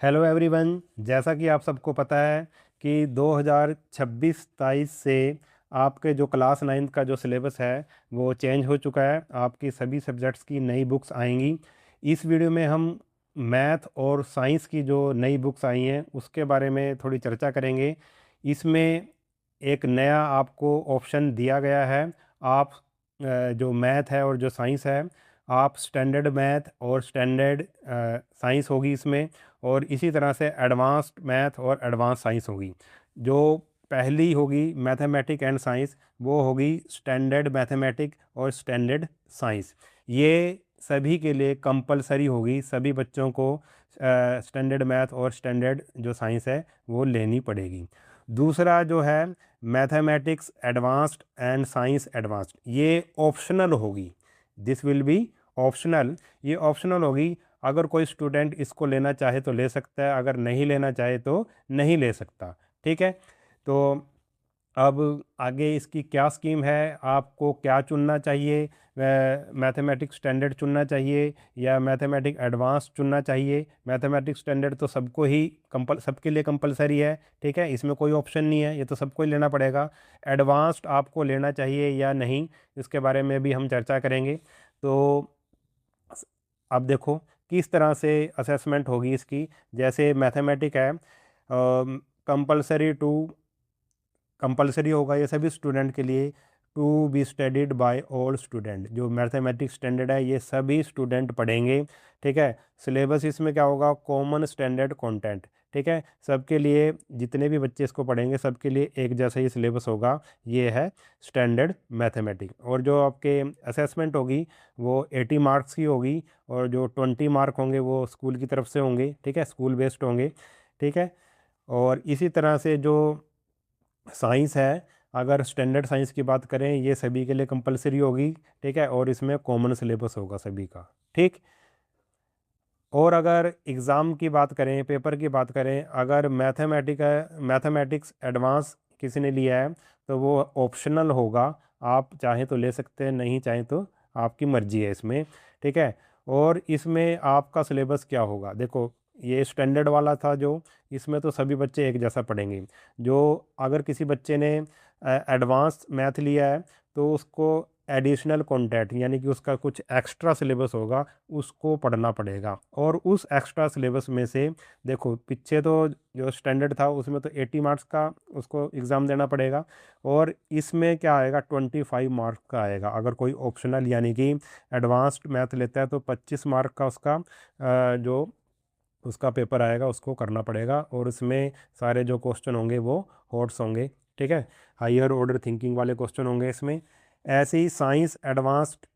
Hello everyone. जैसा कि आप सबको पता है कि 2026-27 से आपके जो क्लास 9 का जो सिलेबस है वो चेंज हो चुका है। आपकी सभी सब्जेक्ट्स की नई बुक्स आएंगी। इस वीडियो में हम मैथ और साइंस की जो नई बुक्स आई हैं उसके बारे में थोड़ी चर्चा करेंगे। इसमें एक नया आपको ऑप्शन दिया गया है। आप जो मैथ है और जो साइंस है, आप स्टैंडर्ड मैथ और स्टैंडर्ड साइंस होगी इसमें, और इसी तरह से एडवांस्ड मैथ और एडवांस साइंस होगी। जो पहली होगी मैथमेटिक एंड साइंस, वो होगी स्टैंडर्ड मैथमेटिक और स्टैंडर्ड साइंस। ये सभी के लिए कंपलसरी होगी, सभी बच्चों को स्टैंडर्ड मैथ और स्टैंडर्ड जो साइंस है वो लेनी पड़ेगी। दूसरा जो है mathematics advanced and science advanced, ये ऑप्शनल होगी। This will be optional. ये ऑप्शनल होगी। अगर कोई स्टूडेंट इसको लेना चाहे तो ले सकता है, अगर नहीं लेना चाहे तो नहीं ले सकता। ठीक है। तो अब आगे इसकी क्या स्कीम है, आपको क्या चुनना चाहिए, मैथमेटिक्स स्टैंडर्ड चुनना चाहिए या मैथमेटिक्स एडवांस चुनना चाहिए। मैथमेटिक्स स्टैंडर्ड तो सबको ही सबके लिए कंपलसरी है। ठीक है, इसमें कोई ऑप्शन नहीं है, ये तो सबको ही लेना पड़ेगा। एडवांस्ड आपको लेना चाहिए या नहीं, इसके बारे में भी हम चर्चा करेंगे। तो अब देखो किस तरह से असेसमेंट होगी इसकी। जैसे मैथमेटिक है, कंपलसरी टू कंपलसरी होगा ये सभी स्टूडेंट के लिए, to be studied by all student. जो मैथमेटिक्स स्टैंडर्ड है ये सभी स्टूडेंट पढ़ेंगे। ठीक है। सिलेबस इसमें क्या होगा, कॉमन स्टैंडर्ड कंटेंट। ठीक है, सबके लिए जितने भी बच्चे इसको पढ़ेंगे सबके लिए एक जैसा ही सिलेबस होगा। ये है स्टैंडर्ड मैथमेटिक्स। और जो आपके असेसमेंट होगी वो 80 मार्क्स की होगी, और जो 20 मार्क होंगे वो स्कूल की तरफ से होंगे। ठीक है, स्कूल बेस्ड होंगे। ठीक है। और इसी तरह से जो साइंस है, अगर स्टैंडर्ड साइंस की बात करें ये सभी के लिए कंपलसरी होगी। ठीक है, और इसमें कॉमन सिलेबस होगा सभी का। ठीक। और अगर एग्ज़ाम की बात करें, पेपर की बात करें, अगर मैथमेटिक्स एडवांस किसी ने लिया है तो वो ऑप्शनल होगा। आप चाहें तो ले सकते हैं, नहीं चाहें तो आपकी मर्जी है इसमें। ठीक है। और इसमें आपका सिलेबस क्या होगा, देखो ये स्टैंडर्ड वाला था जो, इसमें तो सभी बच्चे एक जैसा पढ़ेंगे। जो अगर किसी बच्चे ने एडवांस मैथ लिया है तो उसको एडिशनल कंटेंट यानी कि उसका कुछ एक्स्ट्रा सिलेबस होगा, उसको पढ़ना पड़ेगा। और उस एक्स्ट्रा सिलेबस में से देखो पीछे तो जो स्टैंडर्ड था उसमें तो 80 मार्क्स का उसको एग्ज़ाम देना पड़ेगा, और इसमें क्या आएगा 25 मार्क्स का आएगा। अगर कोई ऑप्शनल यानी कि एडवांस्ड मैथ लेता है तो 25 मार्क का उसका जो उसका पेपर आएगा उसको करना पड़ेगा, और उसमें सारे जो क्वेश्चन होंगे वो हॉट्स होंगे। ठीक है, हायर ऑर्डर थिंकिंग वाले क्वेश्चन होंगे इसमें। ऐसे ही साइंस एडवांस्ड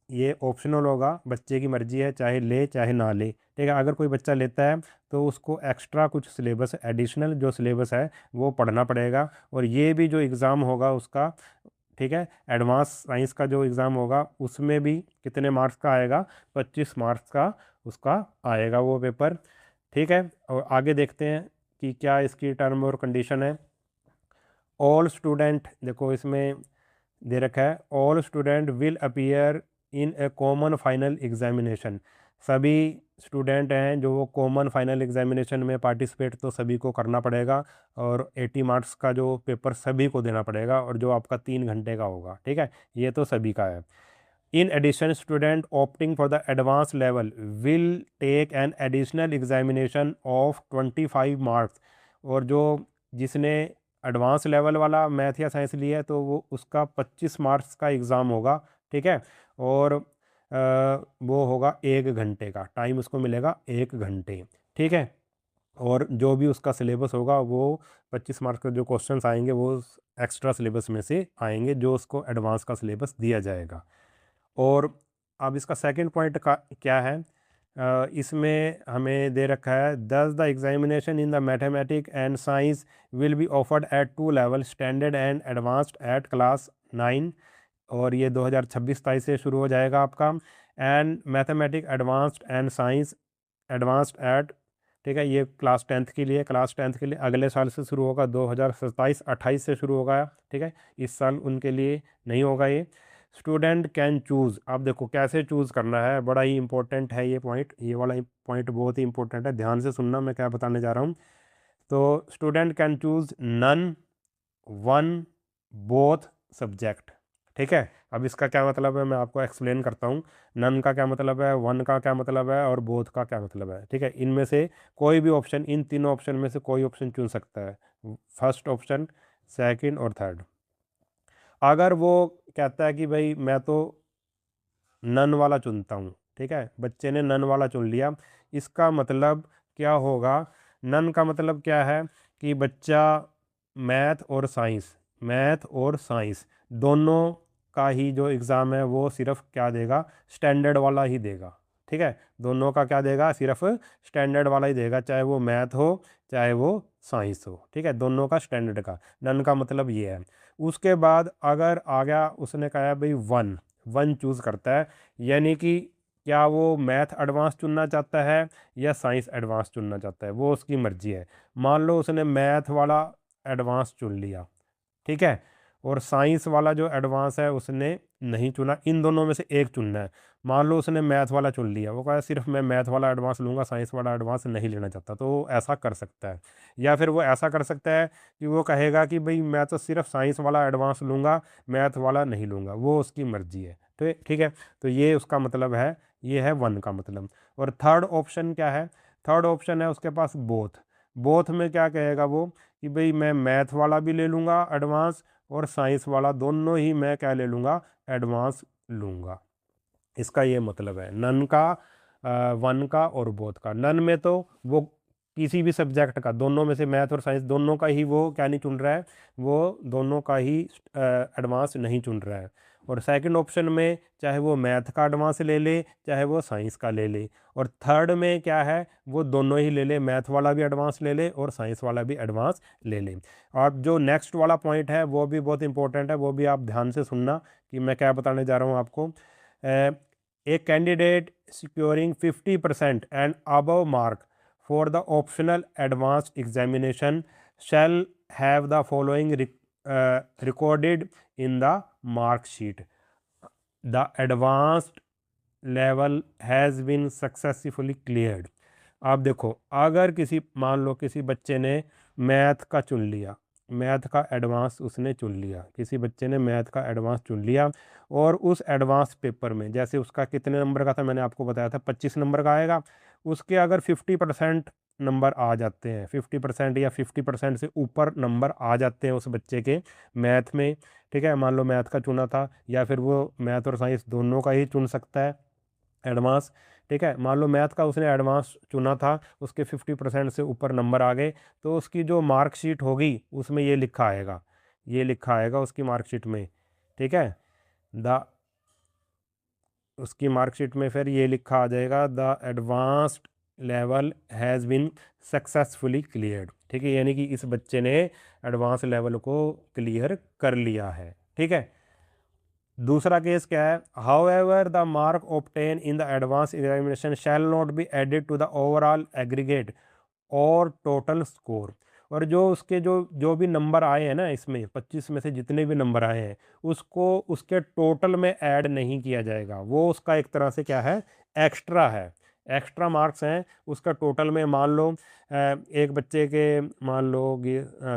ये ऑप्शनल होगा, बच्चे की मर्जी है चाहे ले चाहे ना ले। ठीक है, अगर कोई बच्चा लेता है तो उसको एक्स्ट्रा कुछ सिलेबस, एडिशनल जो सिलेबस है वो पढ़ना पड़ेगा। और ये भी जो एग्ज़ाम होगा उसका, ठीक है, एडवांस साइंस का जो एग्ज़ाम होगा उसमें भी कितने मार्क्स का आएगा, 25 मार्क्स का उसका आएगा वो पेपर। ठीक है। और आगे देखते हैं कि क्या इसकी टर्म और कंडीशन है। ऑल स्टूडेंट, देखो इसमें दे रखा है all student will appear in A common final examination. सभी स्टूडेंट हैं जो वो कॉमन फाइनल एग्जामिनेशन में पार्टिसिपेट तो सभी को करना पड़ेगा, और 80 मार्क्स का जो पेपर सभी को देना पड़ेगा, और जो आपका 3 घंटे का होगा। ठीक है, ये तो सभी का है। In addition, student opting for the advanced level will take an additional examination of 25 marks। और जो जिसने एडवांस लेवल वाला मैथ या साइंस लिया है तो वो उसका 25 मार्क्स का एग्ज़ाम होगा। ठीक है। और वो होगा 1 घंटे का टाइम, उसको मिलेगा 1 घंटे। ठीक है। और जो भी उसका सिलेबस होगा वो 25 मार्क्स के जो क्वेश्चंस आएंगे वो एक्स्ट्रा सिलेबस में से आएंगे जो उसको एडवांस का सिलेबस दिया जाएगा। और अब इसका सेकंड पॉइंट का क्या है, इसमें हमें दे रखा है दस the examination in the mathematic and science will be offered at 2 level, standard and advanced at class 9। और ये 2026-27 से शुरू हो जाएगा आपका। And mathematic advanced and science advanced at, ठीक है, ये क्लास टेंथ के लिए अगले साल से शुरू होगा, 2027-28 से शुरू होगा। ठीक है, इस साल उनके लिए नहीं होगा ये। स्टूडेंट कैन चूज़, आप देखो कैसे चूज़ करना है, बड़ा ही इंपॉर्टेंट है ये पॉइंट, ये वाला पॉइंट बहुत ही इंपॉर्टेंट है, ध्यान से सुनना मैं क्या बताने जा रहा हूँ। तो student can choose none, one, both subject. ठीक है, अब इसका क्या मतलब है मैं आपको एक्सप्लेन करता हूँ। नन का क्या मतलब है, वन का क्या मतलब है, और बोथ का क्या मतलब है। ठीक है, इनमें से कोई भी ऑप्शन, इन तीनों ऑप्शन में से कोई ऑप्शन चुन सकता है, फर्स्ट ऑप्शन, सेकंड और थर्ड। अगर वो कहता है कि भाई मैं तो नन वाला चुनता हूँ, ठीक है, बच्चे ने नन वाला चुन लिया, इसका मतलब क्या होगा, नन का मतलब क्या है कि बच्चा मैथ और साइंस दोनों का ही जो एग्ज़ाम है वो सिर्फ क्या देगा, स्टैंडर्ड वाला ही देगा। ठीक है, दोनों का क्या देगा, सिर्फ स्टैंडर्ड वाला ही देगा, चाहे वो मैथ हो चाहे वो साइंस हो। ठीक है, दोनों का स्टैंडर्ड का, नन का मतलब ये है। उसके बाद अगर आ गया, उसने कहा भाई वन, वन चूज़ करता है, यानी कि क्या वो मैथ एडवांस चुनना चाहता है या साइंस एडवांस चुनना चाहता है, वो उसकी मर्जी है। मान लो उसने मैथ वाला एडवांस चुन लिया, ठीक है, और साइंस वाला जो एडवांस है उसने नहीं चुना, इन दोनों में से एक चुनना है। मान लो उसने मैथ वाला चुन लिया, वो कहा सिर्फ मैं मैथ वाला एडवांस लूँगा, साइंस वाला एडवांस नहीं लेना चाहता, तो वो ऐसा कर सकता है। या फिर वो ऐसा कर सकता है कि वो कहेगा कि भाई मैं तो सिर्फ साइंस वाला एडवांस लूँगा, मैथ वाला नहीं लूँगा, वो उसकी मर्जी है। तो ठीक है, तो ये उसका मतलब है, ये है वन का मतलब। और थर्ड ऑप्शन क्या है, थर्ड ऑप्शन है उसके पास बोथ। बोथ में क्या कहेगा वो कि भाई मैं मैथ वाला भी ले लूँगा एडवांस, और साइंस वाला, दोनों ही मैं क्या ले लूँगा, एडवांस लूँगा। इसका ये मतलब है नन का, वन का और बोथ का। नन में तो वो किसी भी सब्जेक्ट का, दोनों में से मैथ और साइंस दोनों का ही वो क्या नहीं चुन रहा है, वो दोनों का ही एडवांस नहीं चुन रहा है। और सेकंड ऑप्शन में चाहे वो मैथ का एडवांस ले ले चाहे वो साइंस का ले ले। और थर्ड में क्या है, वो दोनों ही ले ले, मैथ वाला भी एडवांस ले ले और साइंस वाला भी एडवांस ले ले। और जो नेक्स्ट वाला पॉइंट है वो भी बहुत इंपॉर्टेंट है, वो भी आप ध्यान से सुनना कि मैं क्या बताने जा रहा हूँ आपको। A candidate securing 50% and above mark for the optional advanced examination shall have the following recorded in the mark sheet. The advanced level has been successfully cleared. आप देखो, अगर किसी, मान लो किसी बच्चे ने मैथ का चुन लिया, मैथ का एडवांस उसने चुन लिया, किसी बच्चे ने मैथ का एडवांस चुन लिया, और उस एडवांस पेपर में जैसे उसका कितने नंबर का था, मैंने आपको बताया था 25 नंबर का आएगा, उसके अगर 50% नंबर आ जाते हैं, 50% या 50% से ऊपर नंबर आ जाते हैं उस बच्चे के मैथ में, ठीक है, मान लो मैथ का चुना था, या फिर वो मैथ और साइंस दोनों का ही चुन सकता है एडवांस। ठीक है, मान लो मैथ का उसने एडवांस चुना था, उसके 50% से ऊपर नंबर आ गए, तो उसकी जो मार्कशीट होगी उसमें ये लिखा आएगा, ये लिखा आएगा उसकी मार्कशीट में। ठीक है, द उसकी मार्कशीट में फिर ये लिखा आ जाएगा, the advanced level has been successfully cleared. ठीक है, यानी कि इस बच्चे ने एडवांस लेवल को क्लियर कर लिया है। ठीक है, दूसरा केस क्या है, however the mark obtain in the advance examination shall not be added to the overall aggregate or total score. और जो उसके जो जो भी नंबर आए हैं ना, इसमें 25 में से जितने भी नंबर आए हैं उसको उसके टोटल में ऐड नहीं किया जाएगा, वो उसका एक तरह से क्या है, एक्स्ट्रा है, एक्स्ट्रा मार्क्स हैं उसका टोटल में। मान लो एक बच्चे के, मान लो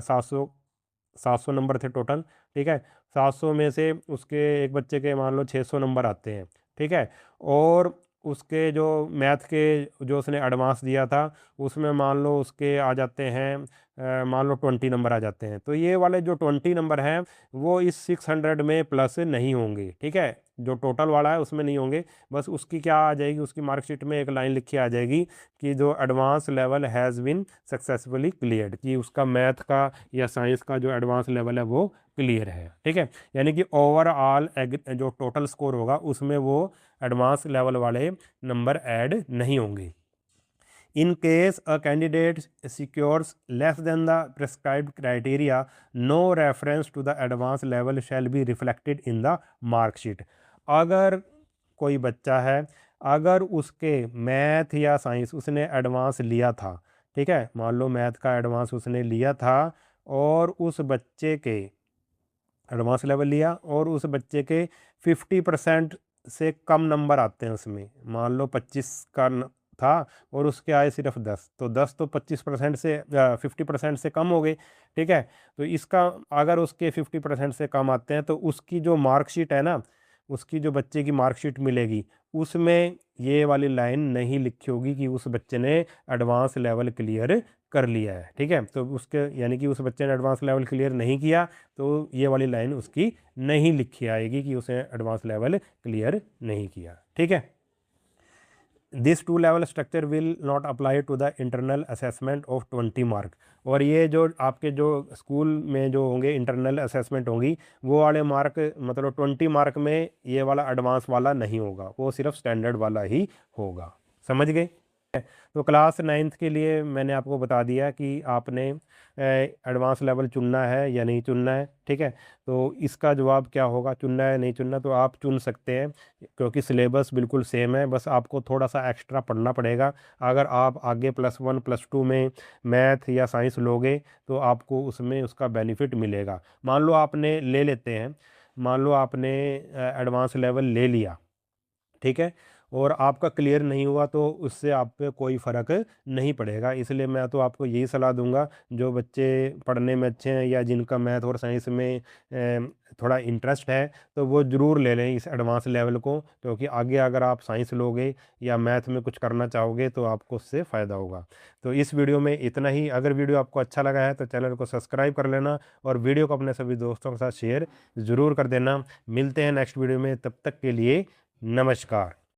700 नंबर थे टोटल। ठीक है, 700 में से उसके एक बच्चे के मान लो 600 नंबर आते हैं। ठीक है, और उसके जो मैथ के जो उसने एडवांस दिया था उसमें मान लो उसके आ जाते हैं मान लो 20 नंबर आ जाते हैं, तो ये वाले जो 20 नंबर हैं वो इस 600 में प्लस नहीं होंगे। ठीक है, जो टोटल वाला है उसमें नहीं होंगे, बस उसकी क्या आ जाएगी, उसकी मार्कशीट में एक लाइन लिखी आ जाएगी कि जो advance level has been successfully cleared, कि उसका मैथ का या साइंस का जो एडवांस लेवल है वो क्लियर है। ठीक है, यानी कि ओवरऑल जो टोटल स्कोर होगा उसमें वो एडवांस लेवल वाले नंबर ऐड नहीं होंगे। In case a candidate secures less than the prescribed criteria, no reference to the advanced level shall be reflected in the mark sheet. अगर कोई बच्चा है, अगर उसके मैथ या साइंस उसने एडवांस लिया था, ठीक है, मान लो मैथ का एडवांस उसने लिया था, और उस बच्चे के एडवांस लेवल लिया और उस बच्चे के 50% से कम नंबर आते हैं उसमें, मान लो 25 का था और उसके आए सिर्फ 10, तो 10 तो 25% से 50% से कम हो गए। ठीक है, तो इसका अगर उसके 50% से कम आते हैं तो उसकी जो मार्कशीट है ना, उसकी जो बच्चे की मार्कशीट मिलेगी उसमें ये वाली लाइन नहीं लिखी होगी कि उस बच्चे ने एडवांस लेवल क्लियर कर लिया है। ठीक है, तो उसके यानी कि उस बच्चे ने एडवांस लेवल क्लियर नहीं किया तो ये वाली लाइन उसकी नहीं लिखी आएगी कि उसने एडवांस लेवल क्लियर नहीं किया। ठीक है, this two level structure will not apply to the internal assessment of 20 mark. और ये जो आपके जो स्कूल में जो होंगे इंटरनल असेसमेंट होंगी वो वाले मार्क, मतलब 20 मार्क में ये वाला एडवांस वाला नहीं होगा, वो सिर्फ स्टैंडर्ड वाला ही होगा। समझ गए? तो क्लास 9th के लिए मैंने आपको बता दिया कि आपने एडवांस लेवल चुनना है या नहीं चुनना है। ठीक है, तो इसका जवाब क्या होगा, चुनना है नहीं चुनना, तो आप चुन सकते हैं क्योंकि सिलेबस बिल्कुल सेम है, बस आपको थोड़ा सा एक्स्ट्रा पढ़ना पड़ेगा। अगर आप आगे +1 +2 में मैथ या साइंस लोगे तो आपको उसमें उसका बेनिफिट मिलेगा। मान लो आपने ले लेते हैं, मान लो आपने एडवांस लेवल ले लिया, ठीक है, और आपका क्लियर नहीं हुआ तो उससे आप पे कोई फ़र्क नहीं पड़ेगा। इसलिए मैं तो आपको यही सलाह दूंगा, जो बच्चे पढ़ने में अच्छे हैं या जिनका मैथ और साइंस में थोड़ा इंटरेस्ट है तो वो ज़रूर ले लें इस एडवांस लेवल को, क्योंकि आगे अगर आप साइंस लोगे या मैथ में कुछ करना चाहोगे तो आपको उससे फ़ायदा होगा। तो इस वीडियो में इतना ही। अगर वीडियो आपको अच्छा लगा है तो चैनल को सब्सक्राइब कर लेना और वीडियो को अपने सभी दोस्तों के साथ शेयर ज़रूर कर देना। मिलते हैं नेक्स्ट वीडियो में, तब तक के लिए नमस्कार।